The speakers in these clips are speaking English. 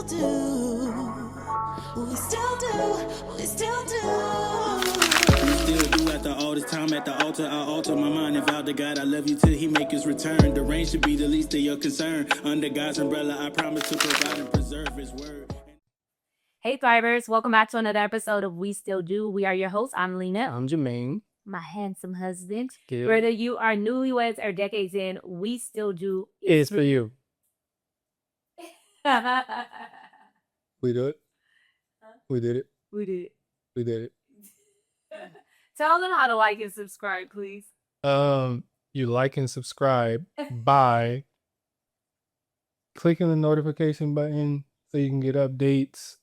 still do. We still do. We still do. We still do after all this time at the altar. I alter my mind and vow to God I love you till he make his return. The rain should be the least of your concern. Under God's umbrella, I promise to provide and preserve his word. Hey Thrivers, welcome back to another episode of We Still Do. We are your hosts. I'm Lena. I'm Jermaine. My handsome husband. Good. Whether you are newlyweds or decades in, We Still Do It's for you. We do it. We did it. We did it. We did it. Tell them how to like and subscribe, please. You like and subscribe by clicking the notification button so you can get updates.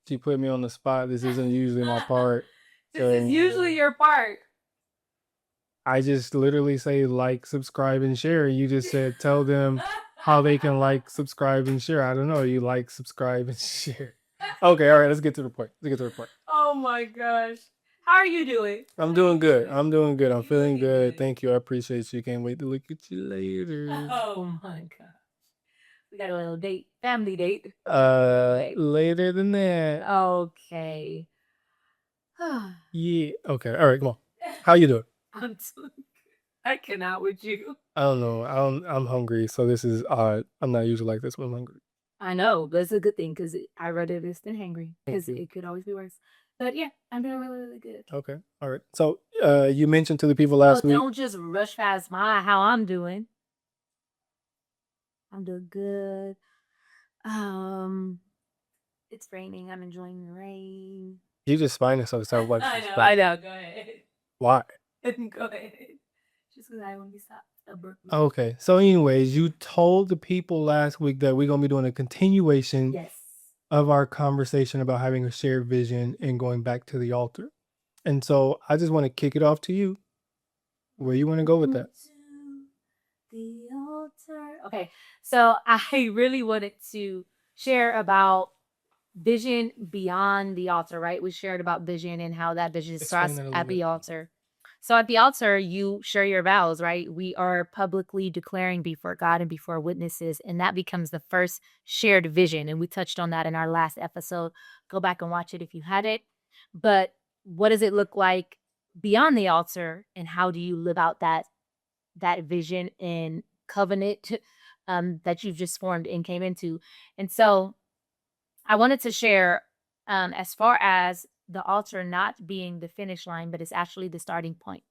She put me on the spot. This isn't usually my part. This is usually your part. I just literally say like, subscribe, and share. You just said tell them how they can like, subscribe, and share. I don't know. You like, subscribe, and share. Okay, all right. Let's get to the point. Oh my gosh. How are you doing? I'm doing good. I'm feeling good. Thank you. I appreciate you. Can't wait to look at you later. Oh my gosh. We got a little date. Family date. Later than that. Okay. Yeah. Okay. All right. Come on. How you doing? I'm doing good. I cannot with you. I don't know. I'm hungry, so this is odd. I'm not usually like this when I'm hungry. I know, but it's a good thing because I'd rather this than hangry because Thank you. it could always be worse. But yeah, I'm doing really, really good. Okay. All right. So, you mentioned to the people last week. Don't just rush past how I'm doing. I'm doing good. It's raining. I'm enjoying the rain. You just find yourself so like. I know. Go ahead. Why? Go ahead. Just because I want to be stopped. Okay. So, anyways, you told the people last week that we're gonna be doing a continuation. Yes. Of our conversation about having a shared vision and going back to the altar. And so I just want to kick it off to you. Where you want to go with that? The altar. Okay. So I really wanted to share about vision beyond the altar, right? We shared about vision and how that vision starts at the altar. So at the altar, you share your vows, right? We are publicly declaring before God and before witnesses, and that becomes the first shared vision. And we touched on that in our last episode. Go back and watch it if you had it. But what does it look like beyond the altar, and how do you live out that vision and covenant that you've just formed and came into? And so I wanted to share as far as the altar not being the finish line, but it's actually the starting point.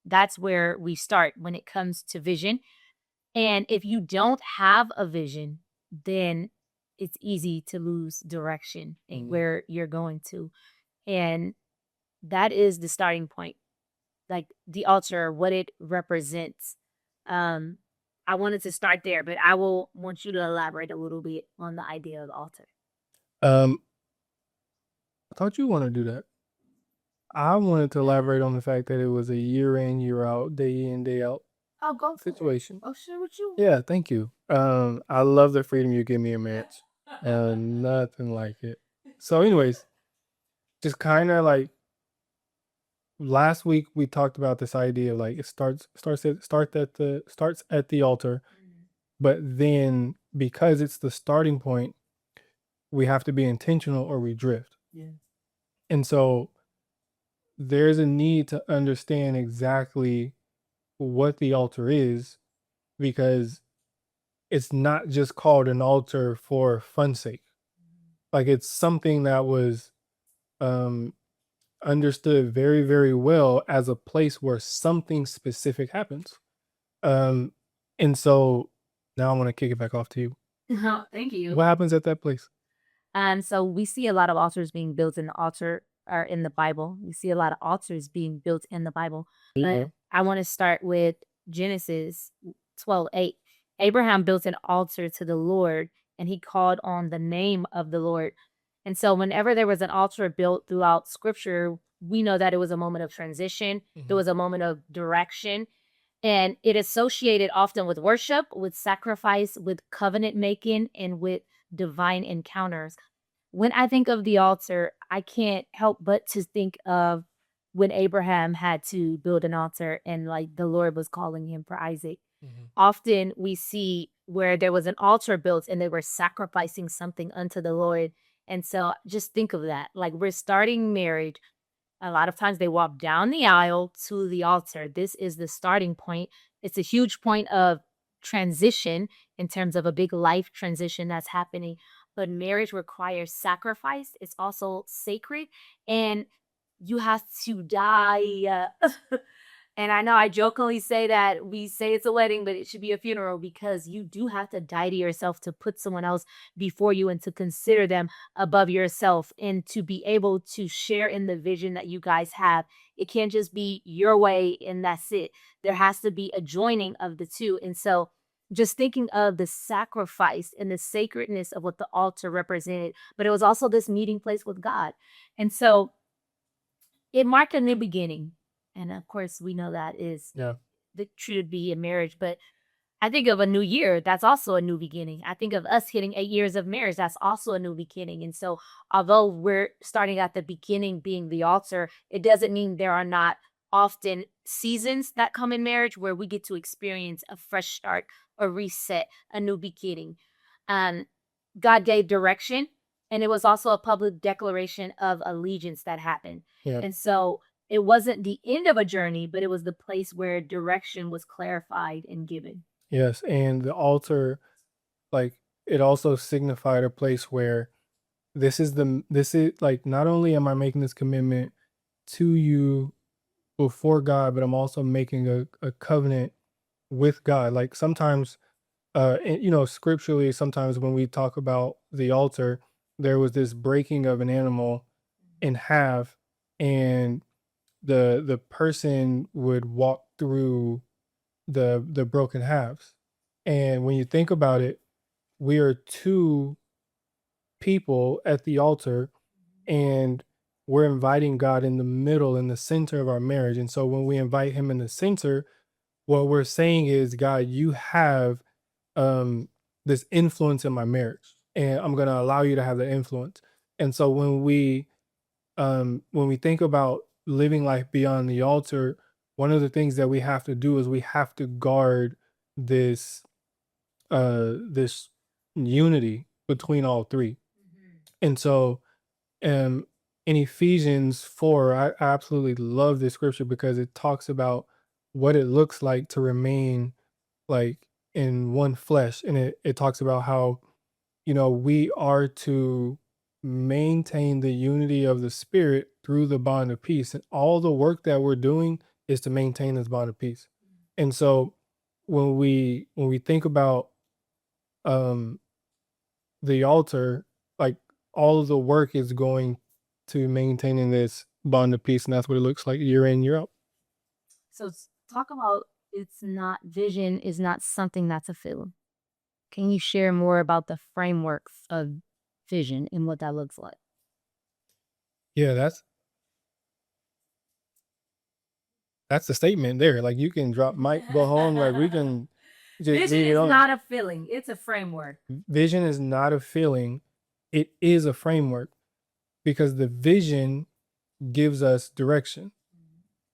That's where we start when it comes to vision. And if you don't have a vision, then it's easy to lose direction and where you're going to. And that is the starting point. Like the altar, what it represents. I wanted to start there, but I will want you to elaborate a little bit on the idea of the altar. I thought you wanted to do that. I wanted to elaborate on the fact that it was a year in, year out, day in, day out situation. Oh, sure, with you. Yeah, thank you. I love the freedom you give me a match. Nothing like it. So, anyways, just kind of like last week we talked about this idea of like it starts at the altar, but then because it's the starting point, we have to be intentional or we drift. Yeah. And so there's a need to understand exactly what the altar is, because it's not just called an altar for fun's sake. Like it's something that was understood very, very well as a place where something specific happens. And so now I want to kick it back off to you. Thank you. What happens at that place? So we see a lot of altars being built in the altar or in the Bible. We see a lot of altars being built in the Bible. But I want to start with Genesis 12:8. Abraham built an altar to the Lord, and he called on the name of the Lord. And so whenever there was an altar built throughout scripture, we know that it was a moment of transition. There was a moment of direction. And it associated often with worship, with sacrifice, with covenant making, and with divine encounters. When I think of the altar, I can't help but to think of when Abraham had to build an altar and like the Lord was calling him for Isaac. Often we see where there was an altar built and they were sacrificing something unto the Lord. And so just think of that. Like we're starting marriage. A lot of times they walk down the aisle to the altar. This is the starting point. It's a huge point of transition in terms of a big life transition that's happening. But marriage requires sacrifice. It's also sacred. And you have to die. And I know I jokingly say that we say it's a wedding, but it should be a funeral because you do have to die to yourself to put someone else before you and to consider them above yourself and to be able to share in the vision that you guys have. It can't just be your way and that's it. There has to be a joining of the two. And so just thinking of the sacrifice and the sacredness of what the altar represented, but it was also this meeting place with God. And so it marked a new beginning. And of course, we know that is the should be in marriage. But I think of a new year, that's also a new beginning. I think of us hitting 8 years of marriage, that's also a new beginning. And so, although we're starting at the beginning being the altar, it doesn't mean there are not often seasons that come in marriage where we get to experience a fresh start, a reset, a new beginning. Um, God gave direction, and it was also a public declaration of allegiance that happened. Yeah. And so, it wasn't the end of a journey, but it was the place where direction was clarified and given. Yes, and the altar, like, it also signified a place where this is like, not only am I making this commitment to you before God, but I'm also making a covenant with God. Like sometimes, scripturally, sometimes when we talk about the altar, there was this breaking of an animal in half, and the person would walk through the broken halves. And when you think about it, we are two people at the altar, and we're inviting God in the middle, in the center of our marriage. And so when we invite him in the center, what we're saying is, God, you have this influence in my marriage, and I'm going to allow you to have the influence. And so when we think about living life beyond the altar, one of the things that we have to do is we have to guard this this unity between all three. And so in Ephesians 4, I absolutely love this scripture because it talks about what it looks like to remain like in one flesh. And it talks about how, we are to maintain the unity of the spirit through the bond of peace. And all the work that we're doing is to maintain this bond of peace. And so when we think about um the altar, like all of the work is going to maintaining this bond of peace, and that's what it looks like year in, year out. So talk about it's not vision is not something that's a feeling. Can you share more about the frameworks of vision and what that looks like? Yeah, that's the statement there. Like you can drop mic, go home, like we can just Vision leave it is on. not a feeling, it's a framework. Vision is not a feeling, it is a framework, because the vision gives us direction.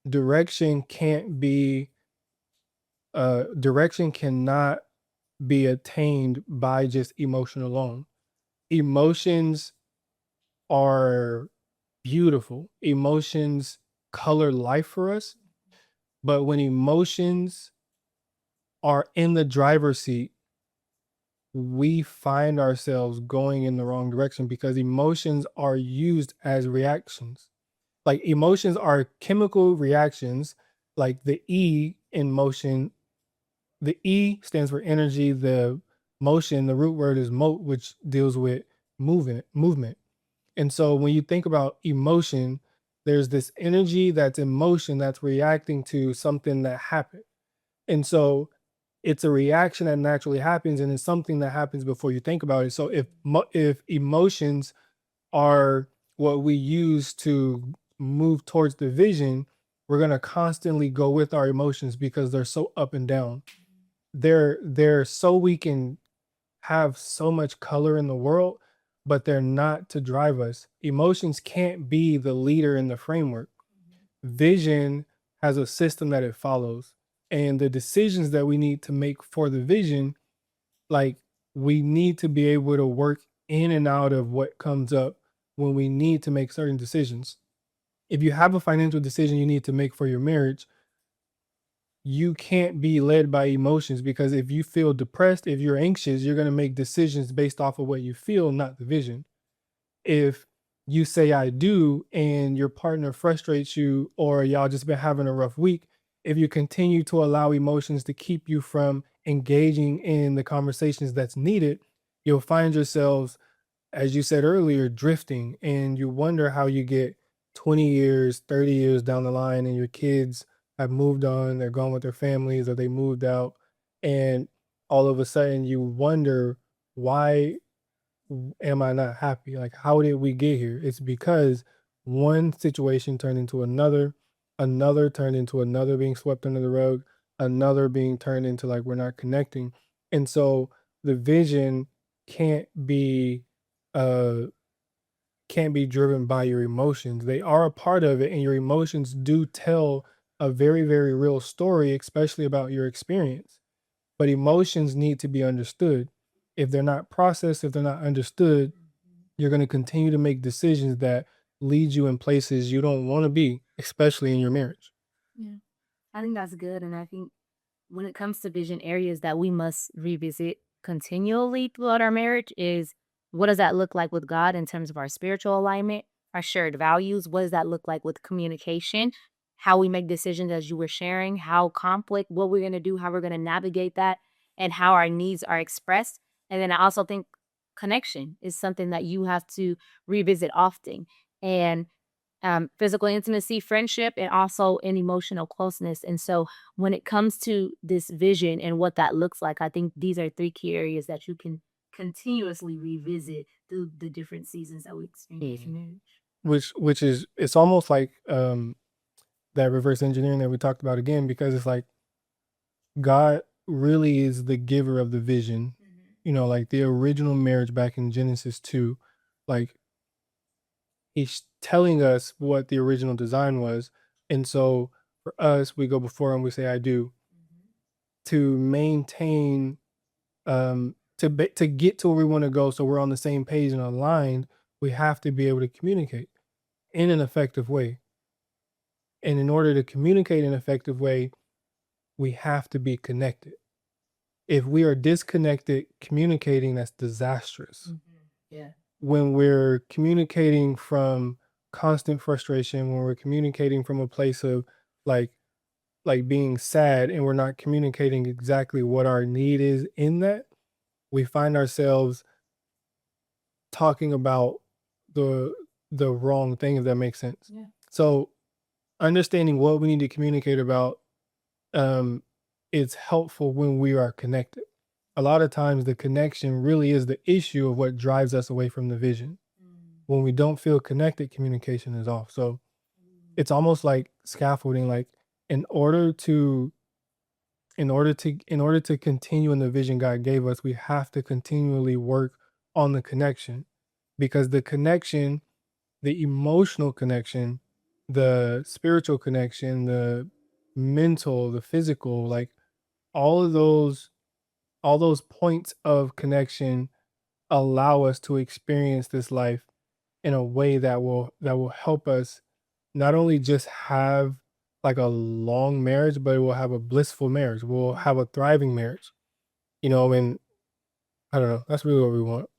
Direction cannot be attained by just emotion alone. Emotions are beautiful. Emotions color life for us. But when emotions are in the driver's seat, we find ourselves going in the wrong direction because emotions are used as reactions. Like emotions are chemical reactions, like the E in motion. The E stands for energy. The motion, the root word is mote, which deals with movement. And so when you think about emotion, there's this energy that's in motion that's reacting to something that happened. And so it's a reaction that naturally happens, and it's something that happens before you think about it. So if emotions are what we use to move towards the vision, we're going to constantly go with our emotions because they're so up and down. They're so we can have so much color in the world, but they're not to drive us. Emotions can't be the leader in the framework. Vision has a system that it follows. and the decisions that we need to make for the vision, like we need to be able to work in and out of what comes up when we need to make certain decisions. If you have a financial decision you need to make for your marriage, you can't be led by emotions, because if you feel depressed, if you're anxious, you're going to make decisions based off of what you feel, not the vision. If you say I do and your partner frustrates you, or y'all just been having a rough week, if you continue to allow emotions to keep you from engaging in the conversations that's needed, you'll find yourselves, as you said earlier, drifting, and you wonder how you get 20 years, 30 years down the line and your kids have moved on, they're gone with their families, or they moved out, and all of a sudden you wonder, why am I not happy? Like, how did we get here? It's because one situation turned into another, another turned into another being swept under the rug, another being turned into like we're not connecting. And so the vision can't be uh can't be driven by your emotions. They are a part of it, and your emotions do tell a very, very real story, especially about your experience. But emotions need to be understood. If they're not processed, if they're not understood, you're going to continue to make decisions that lead you in places you don't want to be, especially in your marriage. Yeah. I think that's good. And I think when it comes to vision, areas that we must revisit continually throughout our marriage is, what does that look like with God in terms of our spiritual alignment, our shared values? What does that look like with communication? How we make decisions, as you were sharing, how conflict, what we're going to do, how we're going to navigate that, and how our needs are expressed. And then I also think connection is something that you have to revisit often. And physical intimacy, friendship, and also an emotional closeness. And so when it comes to this vision and what that looks like, I think these are three key areas that you can continuously revisit through the different seasons that we experience in marriage. Which is, it's almost like that reverse engineering that we talked about again, because it's like God really is the giver of the vision. Like the original marriage back in Genesis 2, like he's telling us what the original design was. And so for us, we go before him, we say I do, to maintain to get to where we want to go, so we're on the same page and aligned. We have to be able to communicate in an effective way. And in order to communicate in an effective way, we have to be connected. If we are disconnected communicating, that's disastrous. Yeah. When we're communicating from constant frustration, when we're communicating from a place of like being sad, and we're not communicating exactly what our need is in that, we find ourselves talking about the wrong thing, if that makes sense. Yeah. So understanding what we need to communicate about, it's helpful when we are connected. A lot of times the connection really is the issue of what drives us away from the vision. When we don't feel connected, communication is off. So it's almost like scaffolding. Like in order to continue in the vision God gave us, we have to continually work on the connection, because the connection, the emotional connection, the spiritual connection, the mental, the physical, like all of those points of connection allow us to experience this life in a way that will help us not only just have like a long marriage, but we'll have a blissful marriage. We'll have a thriving marriage. And I don't know. That's really what we want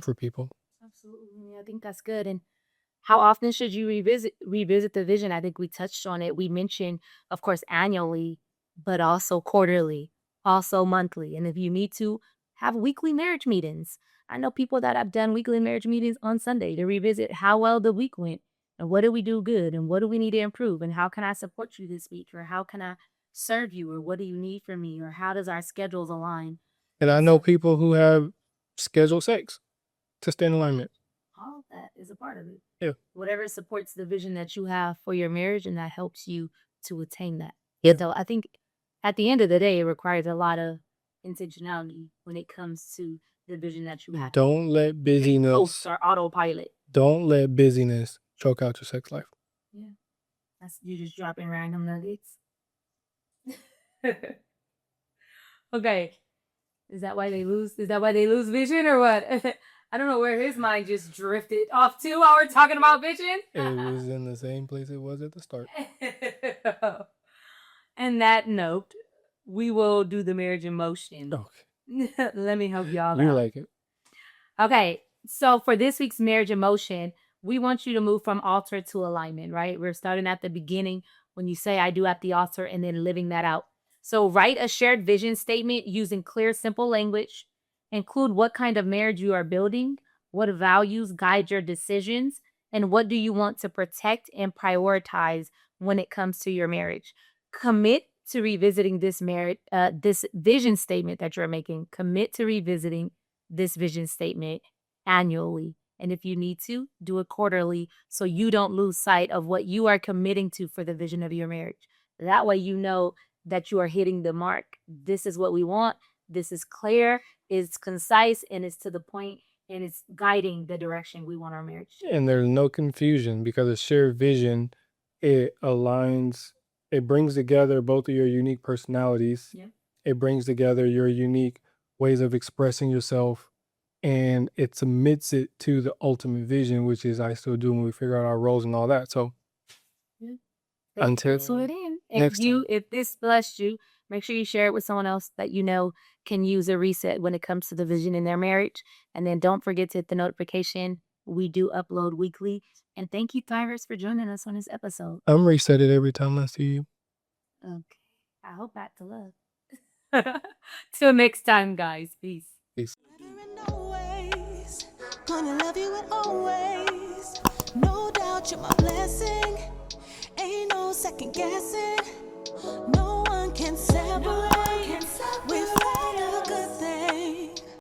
for people. Absolutely. I think that's good. And how often should you revisit the vision? I think we touched on it. We mentioned, of course, annually, but also quarterly, also monthly. And if you need to, have weekly marriage meetings. I know people that have done weekly marriage meetings on Sunday to revisit how well the week went, and what did we do good, and what do we need to improve, and how can I support you this week, or how can I serve you, or what do you need from me, or how does our schedules align? And I know people who have scheduled sex to stay in alignment. All of that is a part of it. Yeah. Whatever supports the vision that you have for your marriage, and that helps you to attain that. Yeah. So I think at the end of the day, it requires a lot of intentionality when it comes to the vision that you have. Don't let busyness Or autopilot. Don't let busyness choke out your sex life. Yeah. You're just dropping random nuggets. Okay. Is that why they lose? Is that why they lose vision or what? I don't know where his mind just drifted off to while we're talking about vision. It was in the same place it was at the start. And that note, we will do the marriage emotion. Okay. Let me help y'all You out. like it. Okay, so for this week's marriage emotion, we want you to move from altar to alignment, right? We're starting at the beginning when you say I do at the altar and then living that out. So write a shared vision statement using clear, simple language. Include what kind of marriage you are building, what values guide your decisions, and what do you want to protect and prioritize when it comes to your marriage. Commit to revisiting this vision statement that you're making. Commit to revisiting this vision statement annually. And if you need to, do it quarterly so you don't lose sight of what you are committing to for the vision of your marriage. That way you know that you are hitting the mark. This is what we want. This is clear, it's concise, and it's to the point, and it's guiding the direction we want our marriage to. And there's no confusion because a shared vision, it aligns, it brings together both of your unique personalities. Yeah. It brings together your unique ways of expressing yourself, and it submits it to the ultimate vision, which is I still do when we figure out our roles and all that. So until Pencil it in. next If this blessed you, make sure you share it with someone else that you know can use a reset when it comes to the vision in their marriage. And then don't forget to hit the notification. We do upload weekly. And thank you, Tyrus, for joining us on this episode. I'm reset it every time I see you. Okay. I hope back to love. Till next time, guys. Peace. Peace. Always gonna love you and always. No doubt you're my blessing. Ain't no second guessing. No one can separate. We're fed up.